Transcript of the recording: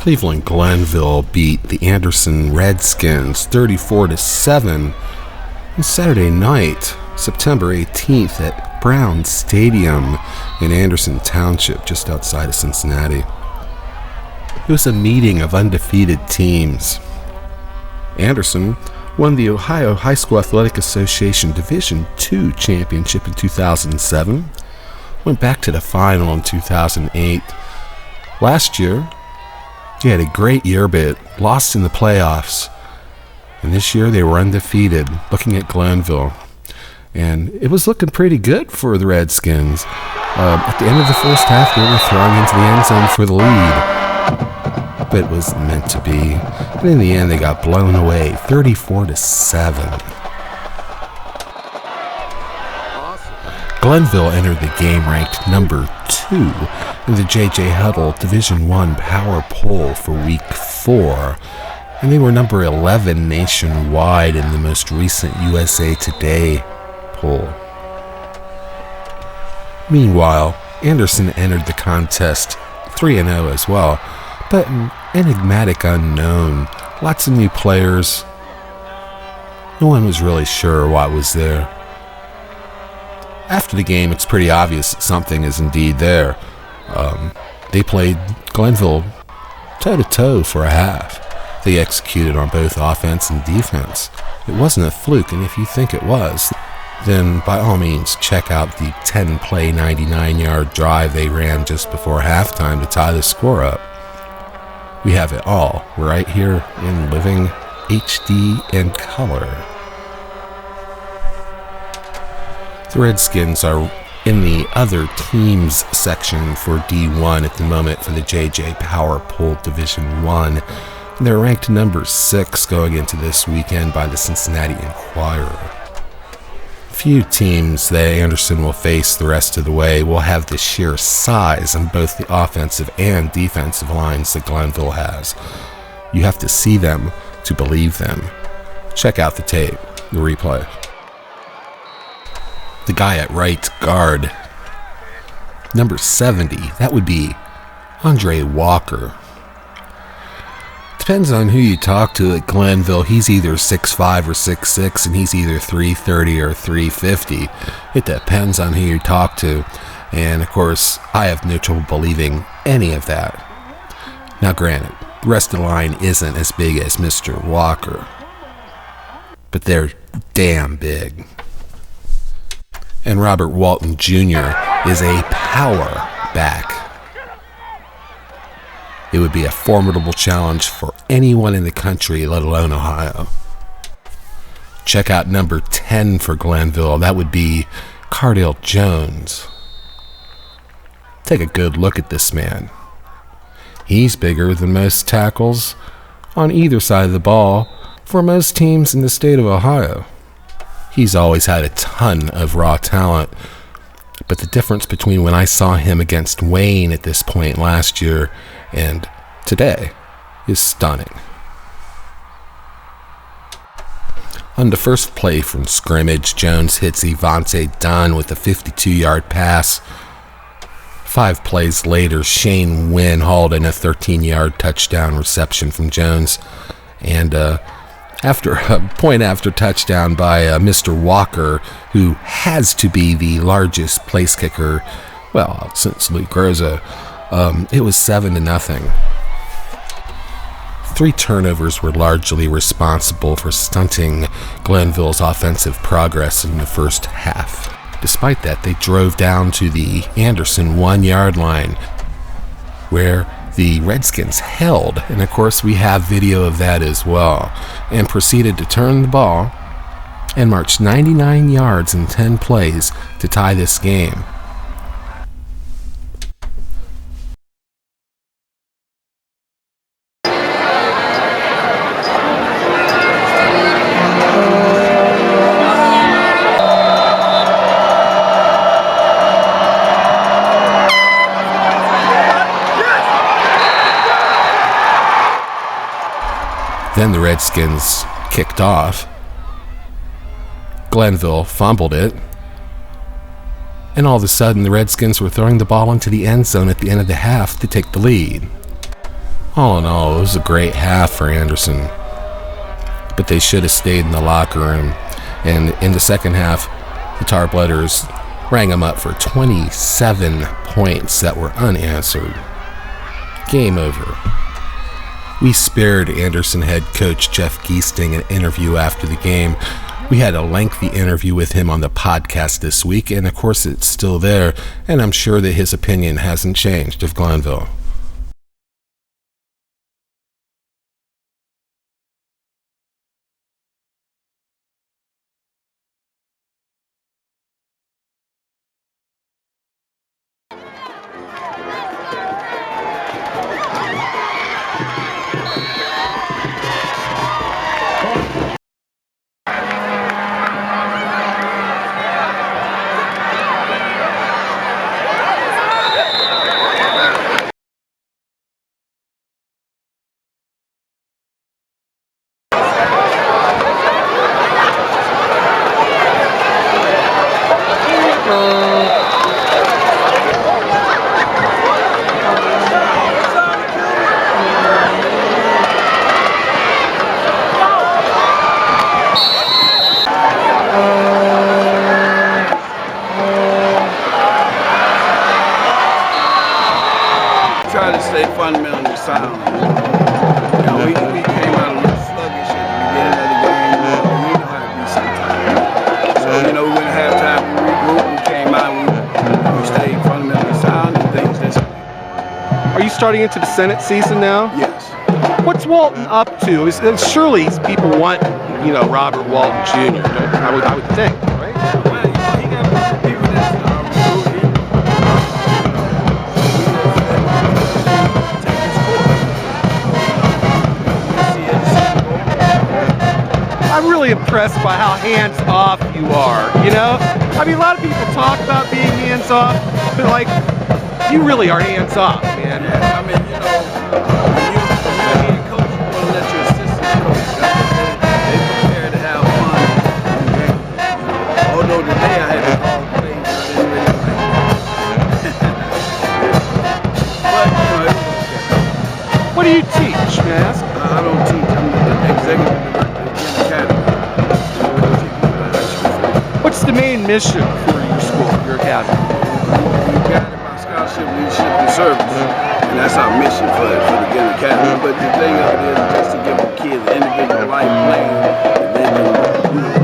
Cleveland Glenville beat the Anderson Redskins 34-7 on Saturday night, September 18th at Brown Stadium in Anderson Township, just outside of Cincinnati. It was a meeting of undefeated teams. Anderson won the Ohio High School Athletic Association Division II championship in 2007, went back to the final in 2008. Last year, he had a great year but lost in the playoffs. And this year they were undefeated, looking at Glenville. And it was looking pretty good for the Redskins. At the end of the first half, they were throwing into the end zone for the lead. But it was meant to be. And in the end, they got blown away, 34-7. Glenville entered the game ranked number 2 in the J.J. Huddle Division I Power Poll for Week 4, and they were number 11 nationwide in the most recent USA Today poll. Meanwhile, Anderson entered the contest 3-0 as well, but an enigmatic unknown, lots of new players. No one was really sure what was there. After the game, it's pretty obvious that something is indeed there. They played Glenville toe-to-toe for a half. They executed on both offense and defense. It wasn't a fluke, and if you think it was, then by all means check out the 10-play, 99-yard drive they ran just before halftime to tie the score up. We have it all right here in living HD and color. The Redskins are in the other teams section for D1 at the moment for the JJ Power Poll Division I. And they're ranked number 6 going into this weekend by the Cincinnati Enquirer. Few teams that Anderson will face the rest of the way will have the sheer size on both the offensive and defensive lines that Glenville has. You have to see them to believe them. Check out the tape, the replay. The guy at right guard, number 70, that would be Andre Walker. Depends on who you talk to at Glenville. He's either 6'5" or 6'6", and he's either 330 or 350. It depends on who you talk to. And of course, I have no trouble believing any of that. Now granted, the rest of the line isn't as big as Mr. Walker, but they're damn big. And Robert Walton Jr. is a power back. It would be a formidable challenge for anyone in the country, let alone Ohio. Check out number 10 for Glenville. That would be Cardale Jones. Take a good look at this man. He's bigger than most tackles on either side of the ball for most teams in the state of Ohio. He's always had a ton of raw talent, but the difference between when I saw him against Wayne at this point last year and today is stunning. On the first play from scrimmage, Jones hits Evante Dunn with a 52-yard pass. 5 plays later, Shane Wynn hauled in a 13-yard touchdown reception from Jones, and after a point-after touchdown by Mr. Walker, who has to be the largest place kicker, well, since Luke Groza, it was 7-0. 3 turnovers were largely responsible for stunting Glenville's offensive progress in the first half. Despite that, they drove down to the Anderson 1-yard line, where the Redskins held, and of course we have video of that as well, and proceeded to turn the ball and march 99 yards in 10 plays to tie this game. Then the Redskins kicked off. Glenville fumbled it. And all of a sudden, the Redskins were throwing the ball into the end zone at the end of the half to take the lead. All in all, it was a great half for Anderson, but they should have stayed in the locker room. And in the second half, the Tarblooders rang them up for 27 points that were unanswered. Game over. We spared Anderson head coach Jeff Geesting an interview after the game. We had a lengthy interview with him on the podcast this week, and of course it's still there, and I'm sure that his opinion hasn't changed of Glenville. Try to stay fundamentally sound. You know, we came out a little sluggish at the beginning of the game. We know how to be sometimes. So, you know, we went halftime, we regrouped, we came out, we stayed fundamentally sound and things this way. Are you starting into the Senate season now? Yes. What's Walton up to? Surely people want, you know, Robert Walton Jr. I would think, right? Well, you know, he got a bunch of people that's recruited. I'm really impressed by how hands-off you are, you know? I mean, a lot of people talk about being hands-off, but, like, you really are hands-off, man. Yeah, I mean, you know, when you're a head coach, you want to let your assistants coach. They prepare to have fun. Although today I had to call plays, I didn't really like that. But, you know, it was okay. What do you teach, may I ask? I don't teach. I'm the executive director of the academy. What's the main mission for your school, your academy? We guided by scholarship, leadership, and service. And that's our mission for the Glenville Academy. But the thing of it is just to give the kids an individual life plan, and they can, you know,